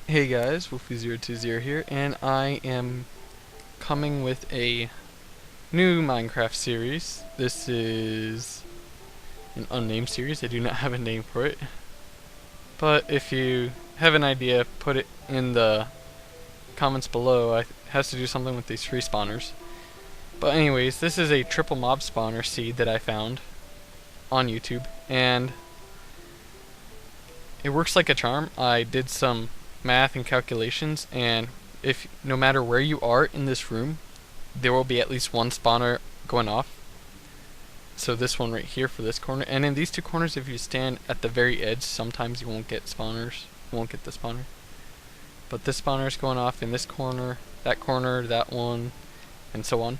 Hey guys, Wolfie020 here, and I am coming with a new Minecraft series. This is an unnamed series. I do not have a name for it. But if you have an idea, put it in the comments below. It has to do something with these tree spawners. But anyways, this is a triple mob spawner seed that I found on YouTube, and it works like a charm. I did some math and calculations, and if no matter where you are in this room, there will be at least one spawner going off. So this one right here for this corner, and in these two corners, if you stand at the very edge, sometimes you won't get spawners. You won't get the spawner. But this spawner is going off in this corner, that one, and so on.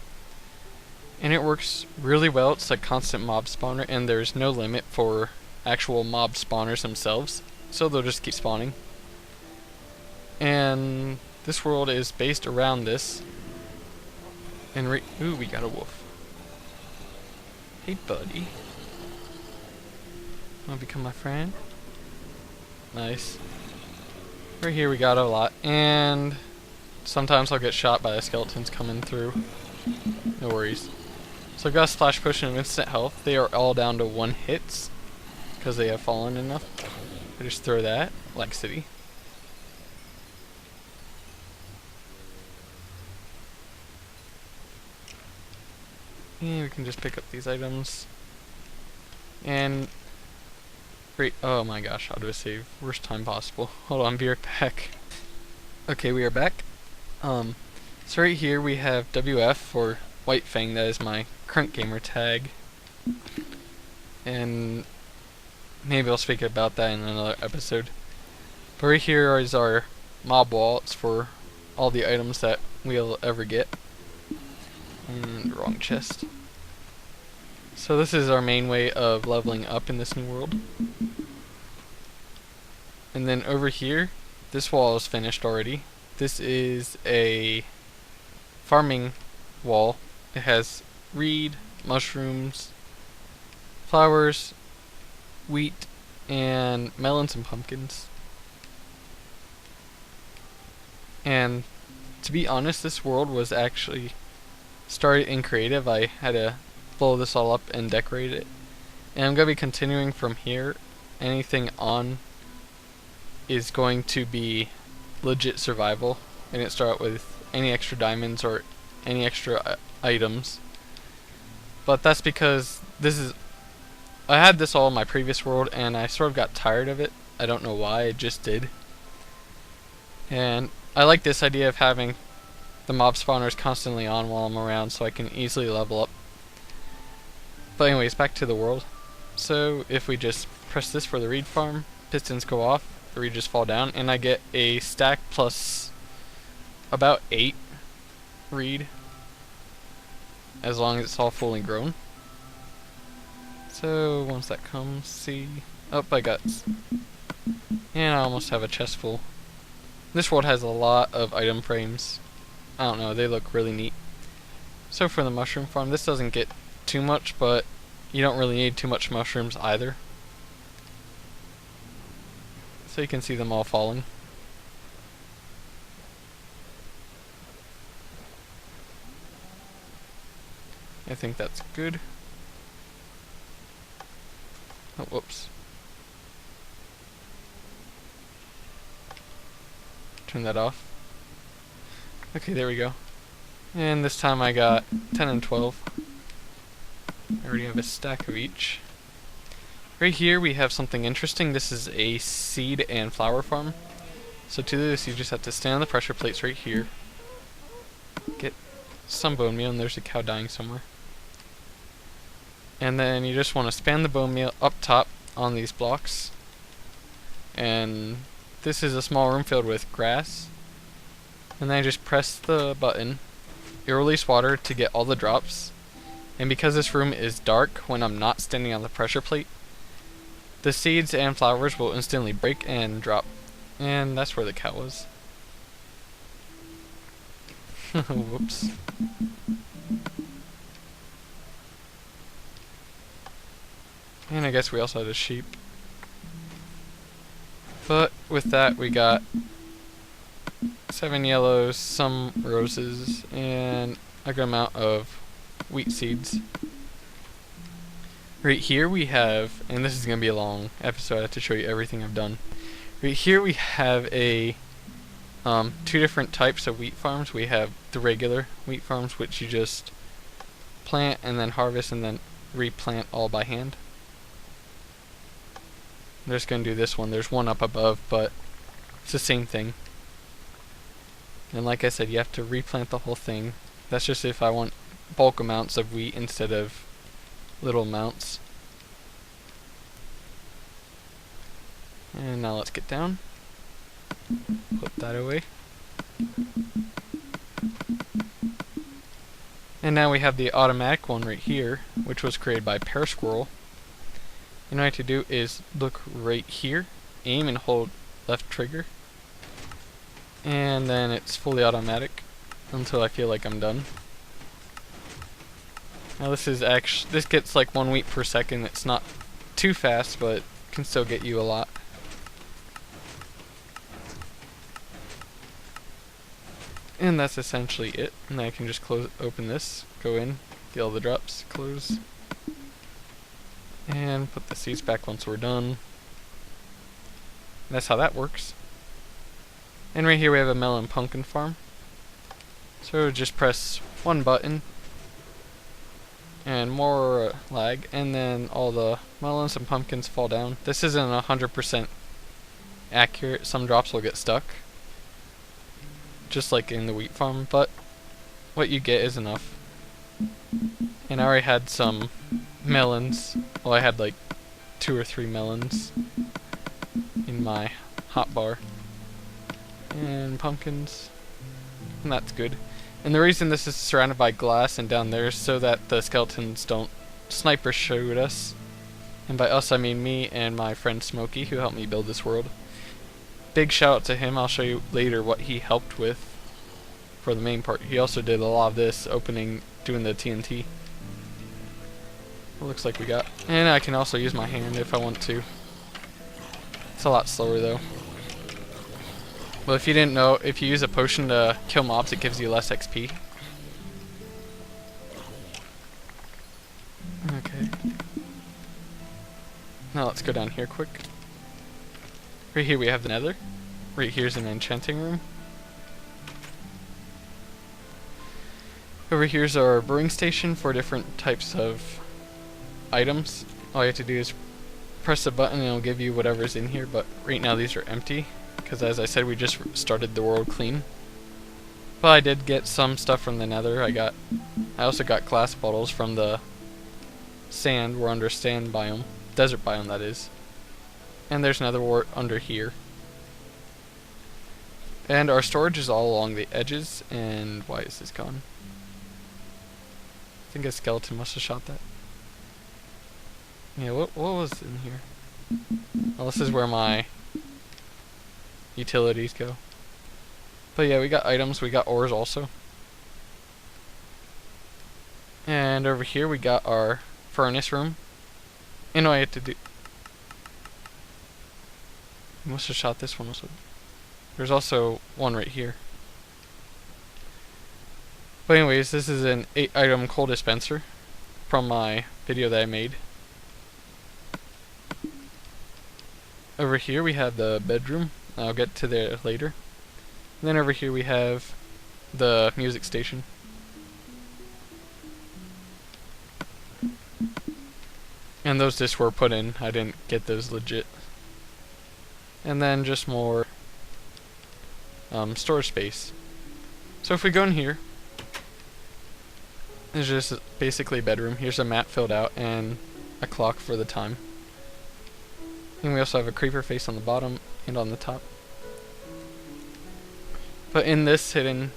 And it works really well. It's a constant mob spawner, and there's no limit for actual mob spawners themselves, so they'll just keep spawning. And this world is based around this. And ooh, we got a wolf. Hey, buddy. Wanna become my friend? Nice. Right here we got a lot, and sometimes I'll get shot by the skeletons coming through. No worries. So I've got splash potion and instant health. They are all down to 1 hits because they have fallen enough. I just throw that, like City. And we can just pick up these items. And great. Oh my gosh, how do I save? Worst time possible. Hold on, be right back. Okay, we are back. So right here we have WF for White Fang. That is my current gamer tag. And maybe I'll speak about that in another episode. But right here is our mob wall. It's for all the items that we'll ever get. And wrong chest. So this is our main way of leveling up in this new world. And then over here, this wall is finished already. This is a farming wall. It has reed, mushrooms, flowers, wheat, and melons and pumpkins. And to be honest, this world was actually started in creative. I had to blow this all up and decorate it, and I'm going to be continuing from here. Anything on is going to be legit survival. I didn't start with any extra diamonds or any extra items, but that's because I had this all in my previous world and I sort of got tired of it. I don't know why, I just did. And I like this idea of having the mob spawners constantly on while I'm around, so I can easily level up. But anyways, back to the world. So if we just press this for the reed farm, pistons go off, the reed just fall down, and I get a stack plus about 8 reed, as long as it's all fully grown. So once that comes, see, oh, I got, and I almost have a chest full. This world has a lot of item frames. I don't know, they look really neat. So for the mushroom farm, this doesn't get too much, but you don't really need too much mushrooms either. So you can see them all falling. I think that's good. Oh, whoops. Turn that off. Okay, there we go. And this time I got 10 and 12. I already have a stack of each. Right here we have something interesting. This is a seed and flower farm. So to do this, you just have to stand on the pressure plates right here. Get some bone meal, and there's a cow dying somewhere. And then you just want to span the bone meal up top on these blocks. And this is a small room filled with grass. And then I just press the button. It will release water to get all the drops. And because this room is dark when I'm not standing on the pressure plate, the seeds and flowers will instantly break and drop. And that's where the cow was. Whoops. And I guess we also had a sheep. But with that we got 7 yellows, some roses, and a good amount of wheat seeds. Right here we have, and this is going to be a long episode, I have to show you everything I've done. Right here we have a two different types of wheat farms. We have the regular wheat farms, which you just plant and then harvest and then replant all by hand. I'm just going to do this one. There's one up above, but it's the same thing. And like I said, you have to replant the whole thing. That's just if I want bulk amounts of wheat instead of little amounts. And now let's get down. Put that away. And now we have the automatic one right here, which was created by Pear Squirrel. And what I have to do is look right here, aim and hold left trigger, and then it's fully automatic until I feel like I'm done. Now this gets like 1 wheat per second. It's not too fast, but can still get you a lot. And that's essentially it. And then I can just open this, go in, get all the drops, close, and put the seeds back once we're done. And that's how that works. And right here we have a melon pumpkin farm. So just press one button, and more lag, and then all the melons and pumpkins fall down. This isn't 100% accurate. Some drops will get stuck, just like in the wheat farm, but what you get is enough. And I already had some melons. Well, I had like 2 or 3 melons in my hotbar. And pumpkins. And that's good. And the reason this is surrounded by glass and down there is so that the skeletons don't sniper shoot us. And by us I mean me and my friend Smokey, who helped me build this world. Big shout out to him. I'll show you later what he helped with for the main part. He also did a lot of this, doing the TNT. It looks like we got. And I can also use my hand if I want to. It's a lot slower though. Well, if you didn't know, if you use a potion to kill mobs, it gives you less XP. Okay. Now let's go down here quick. Right here we have the nether. Right here's an enchanting room. Over here's our brewing station for different types of items. All you have to do is press a button and it'll give you whatever's in here, but right now these are empty, because as I said, we just started the world clean. But I did get some stuff from the nether. I also got glass bottles from the sand. We're under sand biome. Desert biome, that is. And there's another wart under here. And our storage is all along the edges. And why is this gone? I think a skeleton must have shot that. Yeah, what was in here? Well, this is where my utilities go. But yeah, we got items, we got ores also. And over here we got our furnace room. And all I had to do... I must have shot this one also. There's also one right here. But anyways, this is an 8-item coal dispenser from my video that I made. Over here we have the bedroom. I'll get to there later. And then over here we have the music station. And those discs were put in. I didn't get those legit. And then just more storage space. So if we go in here, it's just basically a bedroom. Here's a map filled out and a clock for the time. And we also have a creeper face on the bottom and on the top. But in this hidden,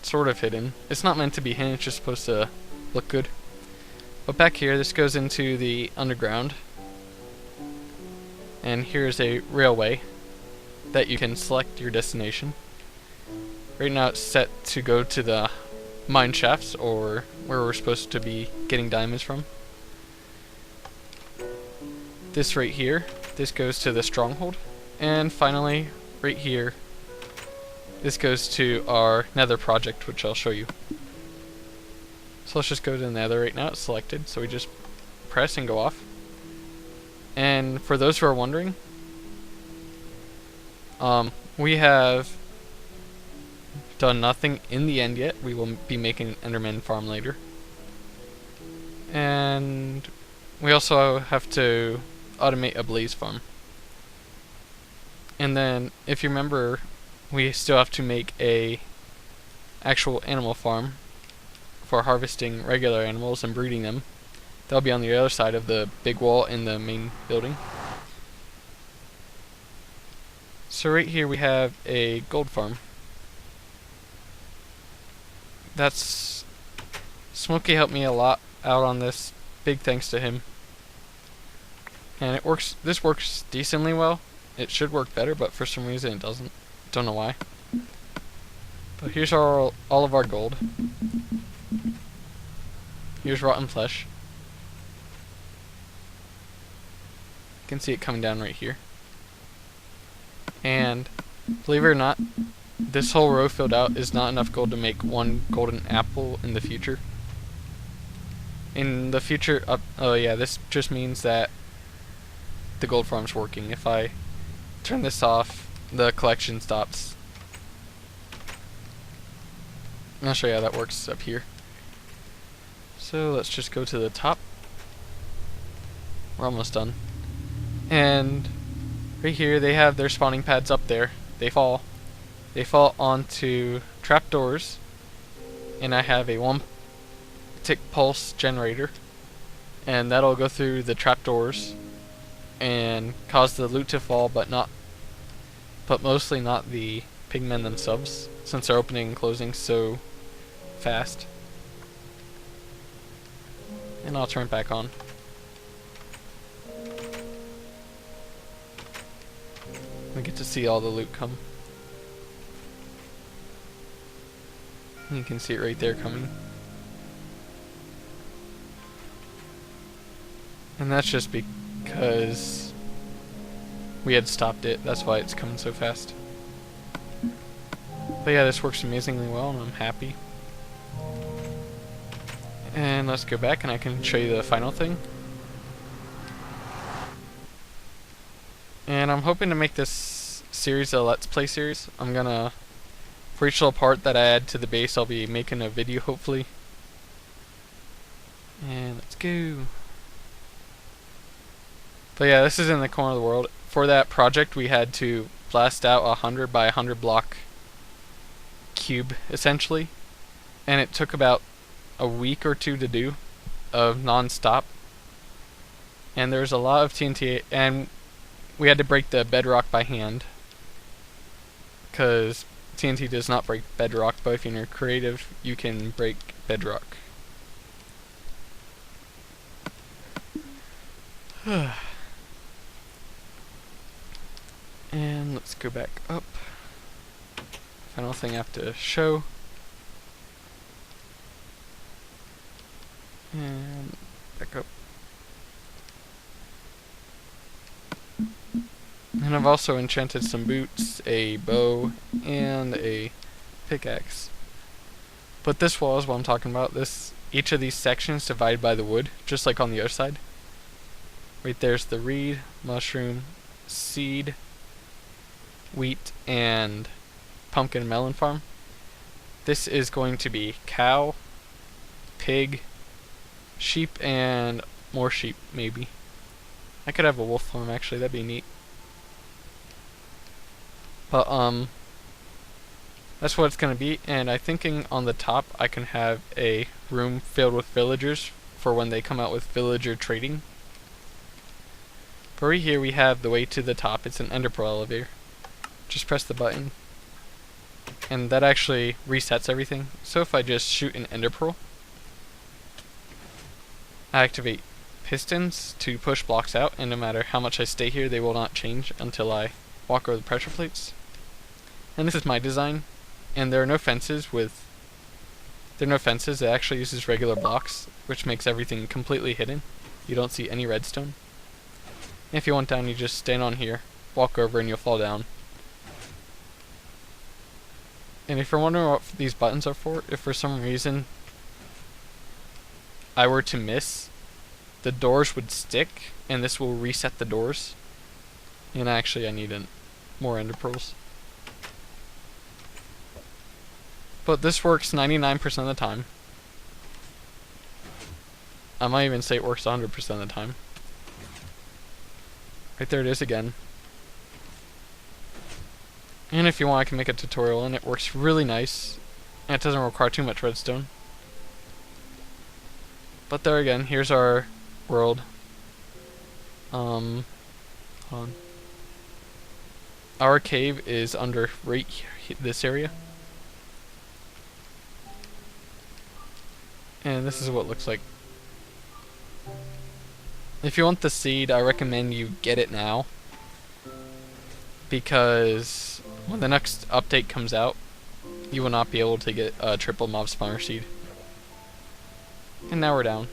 sort of hidden, it's not meant to be hidden, it's just supposed to look good. But back here, this goes into the underground. And here's a railway that you can select your destination. Right now it's set to go to the mine shafts, or where we're supposed to be getting diamonds from. This right here, this goes to the stronghold. And finally, right here, this goes to our nether project, which I'll show you. So let's just go to the nether right now. It's selected, so we just press and go off. And for those who are wondering, we have done nothing in the end yet. We will be making an Enderman farm later. And we also have to automate a blaze farm. And then, if you remember, we still have to make a actual animal farm for harvesting regular animals and breeding them. That'll be on the other side of the big wall in the main building. So right here we have a gold farm. That's Smokey helped me a lot out on this. Big thanks to him. And it works. This works decently well. It should work better, but for some reason it doesn't. Don't know why. But here's all of our gold. Here's rotten flesh. You can see it coming down right here. And believe it or not, this whole row filled out is not enough gold to make one golden apple in the future. In the future, oh yeah, this just means that the gold farm's working. If I turn this off, the collection stops. I'll show you how that works up here. So let's just go to the top. We're almost done. And right here they have their spawning pads up there. They fall onto trapdoors, and I have a 1-tick pulse generator, and that'll go through the trapdoors and cause the loot to fall, but mostly not the pigmen themselves, since they're opening and closing so fast. And I'll turn it back on. We get to see all the loot come. You can see it right there coming. And that's just because we had stopped it. That's why it's coming so fast. But yeah, this works amazingly well, and I'm happy. And let's go back and I can show you the final thing. And I'm hoping to make this series a Let's Play series. I'm gonna, for each little part that I add to the base, I'll be making a video hopefully. And let's go. But yeah, this is in the corner of the world. For that project we had to blast out a 100 by 100 block cube essentially. And it took about a week or two to do, of non-stop. And there's a lot of TNT, and we had to break the bedrock by hand, because TNT does not break bedrock, but if you're creative you can break bedrock. And let's go back up. Final thing I have to show. And back up. And I've also enchanted some boots, a bow, and a pickaxe. But this wall is what I'm talking about. Each of these sections divided by the wood, just like on the other side. Right there's the reed, mushroom, seed, wheat, and pumpkin and melon farm. This is going to be cow, pig, sheep, and more sheep, maybe. I could have a wolf farm actually, that'd be neat. But that's what it's gonna be, and I'm thinking on the top I can have a room filled with villagers for when they come out with villager trading. But right here we have the way to the top. It's an ender pearl elevator. Just press the button and that actually resets everything. So if I just shoot an ender pearl, I activate pistons to push blocks out, and no matter how much I stay here, they will not change until I walk over the pressure plates. And this is my design, and there are no fences it actually uses regular blocks, which makes everything completely hidden. You don't see any redstone. And if you want down, you just stand on here, walk over, and you'll fall down. And if you're wondering what these buttons are for, if for some reason I were to miss, the doors would stick, and this will reset the doors. And actually, I need more ender pearls. But this works 99% of the time. I might even say it works 100% of the time. Right there it is again. And if you want, I can make a tutorial, and it works really nice. And it doesn't require too much redstone. But there again, here's our world. Hold on. Our cave is under right this area. And this is what it looks like. If you want the seed, I recommend you get it now. Because when the next update comes out, you will not be able to get a triple mob spawner seed. And now we're down.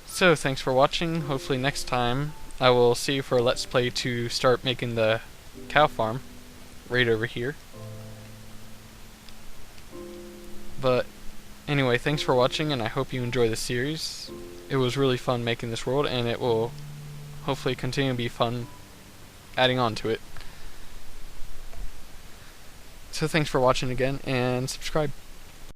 So thanks for watching. Hopefully next time I will see you for a let's play to start making the cow farm right over here. But anyway, thanks for watching, and I hope you enjoy the series. It was really fun making this world, and it will hopefully continue to be fun adding on to it. So thanks for watching again, and subscribe.